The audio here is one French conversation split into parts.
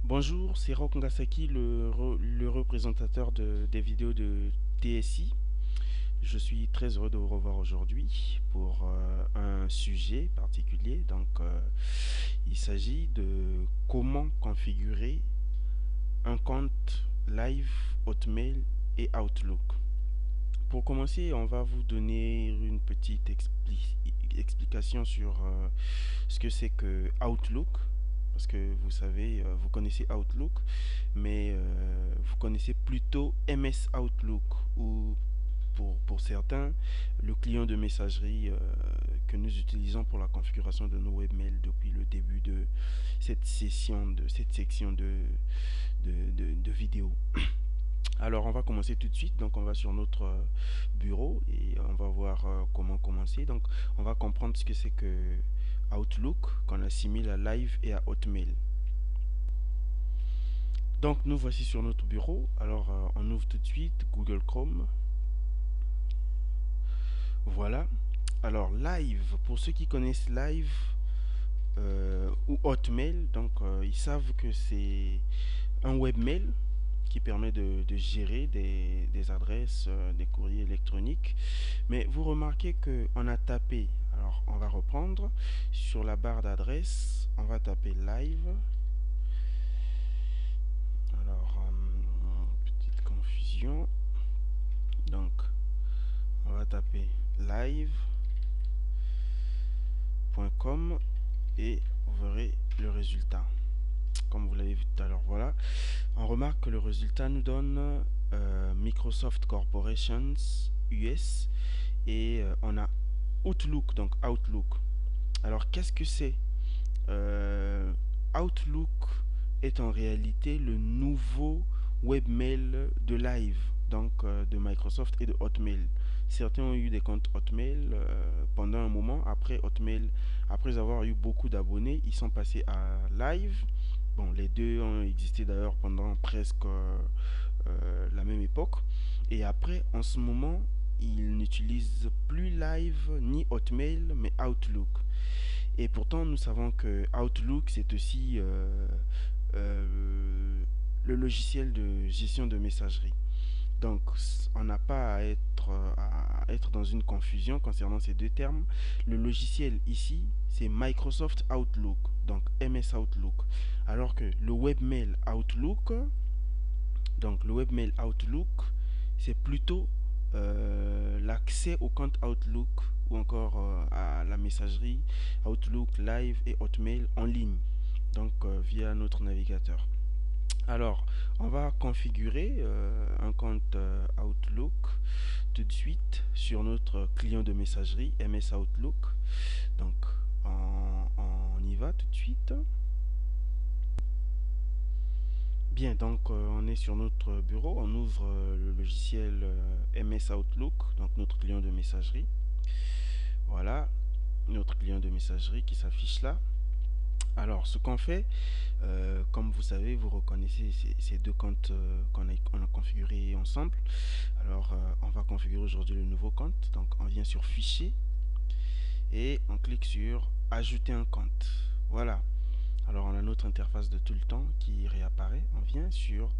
Bonjour, c'est Rock Ngasaki, le représentateur des vidéos de TSI. Je suis très heureux de vous revoir aujourd'hui pour un sujet particulier. Il s'agit de comment configurer un compte Live, Hotmail et Outlook. Pour commencer, on va vous donner une petite explication sur ce que c'est que Outlook. Parce que vous savez, vous connaissez Outlook, mais vous connaissez plutôt MS Outlook, ou pour certains, le client de messagerie que nous utilisons pour la configuration de nos webmails depuis le début de cette section de vidéo. Alors on va commencer tout de suite, donc on va sur notre bureau et on va voir comment commencer. Donc on va comprendre ce que c'est que Outlook, qu'on assimile à Live et à Hotmail. Donc nous voici sur notre bureau. Alors on ouvre tout de suite Google Chrome. Voilà. Alors Live, pour ceux qui connaissent Live ou Hotmail, ils savent que c'est un webmail qui permet de gérer des adresses, des courriers électroniques. Mais vous remarquez qu'on a tapé, alors on va reprendre, sur la barre d'adresse, on va taper live. Alors, petite confusion. Donc, on va taper live.com et vous verrez le résultat. Comme vous l'avez vu tout à l'heure, voilà. On remarque que le résultat nous donne Microsoft Corporations US et on a Outlook, donc Outlook. Alors qu'est-ce que c'est Outlook est en réalité le nouveau webmail de Live, de Microsoft et de Hotmail. Certains ont eu des comptes Hotmail pendant un moment. Après Hotmail, après avoir eu beaucoup d'abonnés, ils sont passés à Live. Bon, les deux ont existé d'ailleurs pendant presque la même époque. Et après, en ce moment, ils n'utilisent plus Live ni Hotmail, mais Outlook. Et pourtant, nous savons que Outlook, c'est aussi le logiciel de gestion de messagerie. Donc, on n'a pas à être dans une confusion concernant ces deux termes. Le logiciel ici, c'est Microsoft Outlook, donc MS Outlook. Alors que le webmail Outlook, c'est plutôt l'accès au compte Outlook ou encore à la messagerie Outlook Live et Hotmail en ligne, via notre navigateur. Alors, on va configurer un compte Outlook tout de suite sur notre client de messagerie MS Outlook. Donc, on y va tout de suite. Bien, on est sur notre bureau, on ouvre le logiciel MS Outlook, donc notre client de messagerie. Voilà, notre client de messagerie qui s'affiche là. Alors, ce qu'on fait, comme vous savez, vous reconnaissez ces deux comptes qu'on a configurés ensemble. Alors, on va configurer aujourd'hui le nouveau compte. Donc, on vient sur Fichier et on clique sur Ajouter un compte. Voilà. Alors, on a notre interface de tout le temps qui réapparaît. On vient sur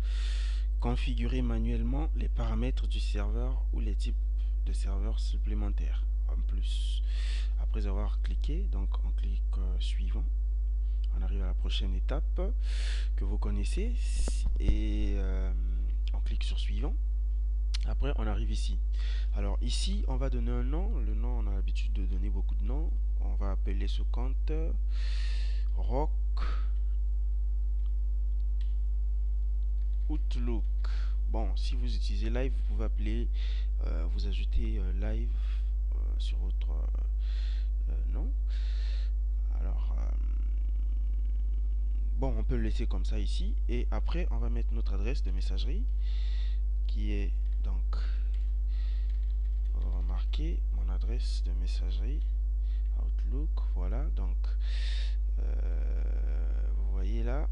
Configurer manuellement les paramètres du serveur ou les types de serveurs supplémentaires. En plus, après avoir cliqué, donc on clique Suivant. On arrive à la prochaine étape que vous connaissez et on clique sur Suivant. Après, on arrive ici. Alors ici, on va donner un nom. Le nom, on a l'habitude de donner beaucoup de noms. On va appeler ce compte Rock Outlook. Bon, si vous utilisez Live, vous pouvez appeler, vous ajoutez Live sur votre nom. Alors, bon, on peut le laisser comme ça ici. Et après, on va mettre notre adresse de messagerie qui est donc, remarquez mon adresse de messagerie Outlook. Voilà, donc vous voyez là,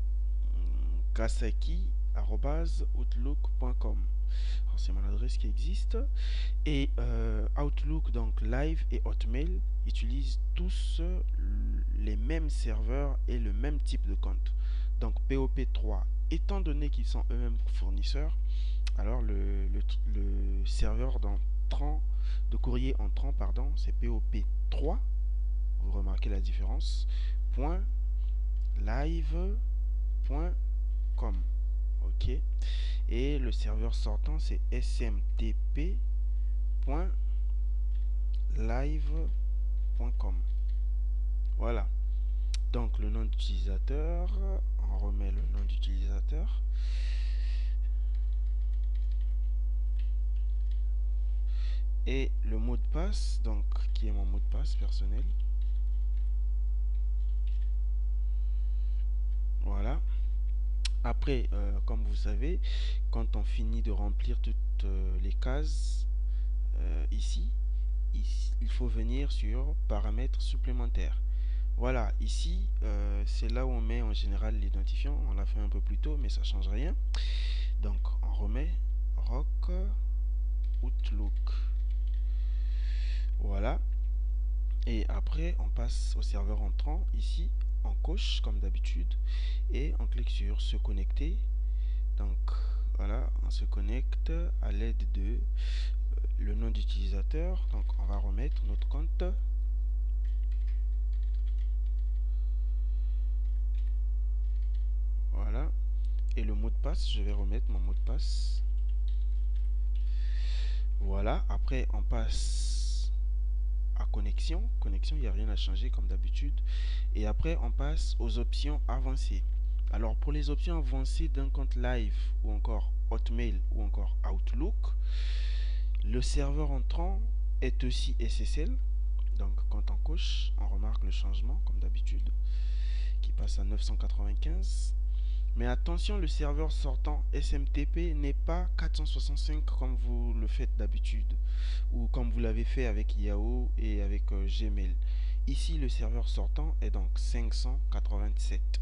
kasaki@outlook.com. C'est mon adresse qui existe. Et Outlook, donc Live et Hotmail utilisent tous les mêmes serveurs et le même type de compte. Donc POP3, étant donné qu'ils sont eux-mêmes fournisseurs, alors le serveur de courrier entrant, pardon, c'est POP3. Vous remarquez la différence. .live.com. Ok. Et le serveur sortant, c'est smtp.live.com. Voilà. Donc le nom d'utilisateur, on remet le nom d'utilisateur. Et le mot de passe, donc qui est mon mot de passe personnel. Voilà. Après, comme vous savez, quand on finit de remplir toutes les cases ici, il faut venir sur paramètres supplémentaires. Voilà, ici, c'est là où on met en général l'identifiant. On l'a fait un peu plus tôt, mais ça ne change rien. Donc, on remet Rock Outlook. Voilà. Et après, on passe au serveur entrant. Ici, on coche comme d'habitude. Et on clique sur se connecter. Donc, voilà, on se connecte à l'aide de le nom d'utilisateur. Donc, on va remettre notre compte. Voilà. Et le mot de passe, je vais remettre mon mot de passe. Voilà. Après, on passe à connexion. Connexion, il n'y a rien à changer comme d'habitude. Et après, on passe aux options avancées. Alors, pour les options avancées d'un compte Live ou encore Hotmail ou encore Outlook, le serveur entrant est aussi SSL. Donc, quand on coche, on remarque le changement comme d'habitude qui passe à 995. Mais attention, le serveur sortant SMTP n'est pas 465 comme vous le faites d'habitude ou comme vous l'avez fait avec Yahoo et avec Gmail. Ici, le serveur sortant est donc 587.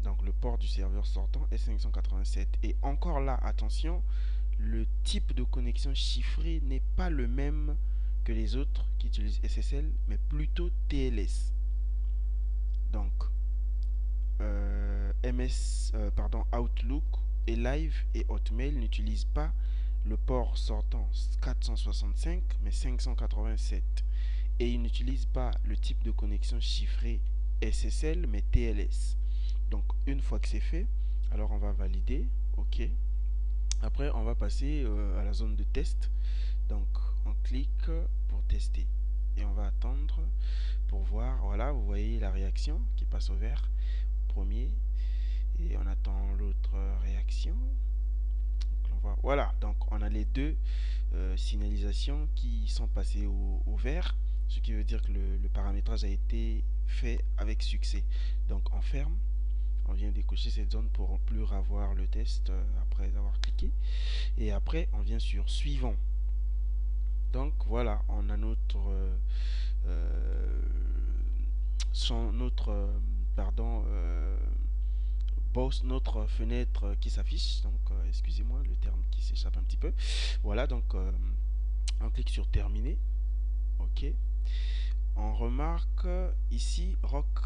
Donc le port du serveur sortant est 587. Et encore là, attention, le type de connexion chiffrée n'est pas le même que les autres qui utilisent SSL, mais plutôt TLS. Donc Outlook et Live et Hotmail n'utilisent pas le port sortant 465 mais 587, et ils n'utilisent pas le type de connexion chiffrée SSL mais TLS. Donc une fois que c'est fait, alors on va valider, ok. Après on va passer à la zone de test. Donc on clique pour tester et on va attendre pour voir. Voilà, vous voyez la réaction qui passe au vert premier et on attend l'autre réaction. Donc, on voit, voilà, donc on a les deux signalisations qui sont passées au vert, ce qui veut dire que le paramétrage a été fait avec succès. Donc on ferme, on vient décocher cette zone pour ne plus avoir le test après avoir cliqué, et après on vient sur suivant. Donc voilà, on a notre notre fenêtre qui s'affiche. Donc excusez-moi, le terme qui s'échappe un petit peu. Voilà, donc on clique sur terminer. Ok. On remarque ici Rock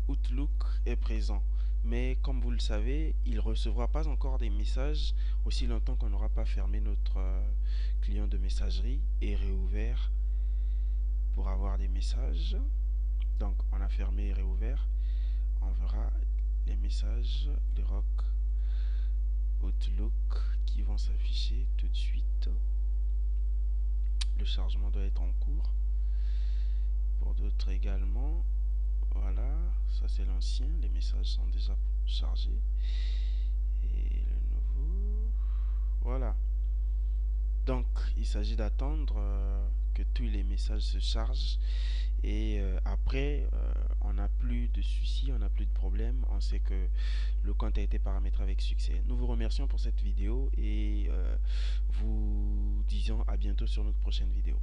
Outlook est présent, mais comme vous le savez, il ne recevra pas encore des messages aussi longtemps qu'on n'aura pas fermé notre client de messagerie et réouvert pour avoir des messages. Donc on a fermé et réouvert, on verra les messages de Rock Outlook qui vont s'afficher tout de suite. Le chargement doit être en cours. Pour d'autres également. Voilà, ça c'est l'ancien, les messages sont déjà chargés. Et le nouveau, voilà. Donc il s'agit d'attendre que tous les messages se chargent, et après on n'a plus de soucis, on n'a plus de problème, on sait que le compte a été paramétré avec succès. Nous vous remercions pour cette vidéo et vous disons à bientôt sur notre prochaine vidéo.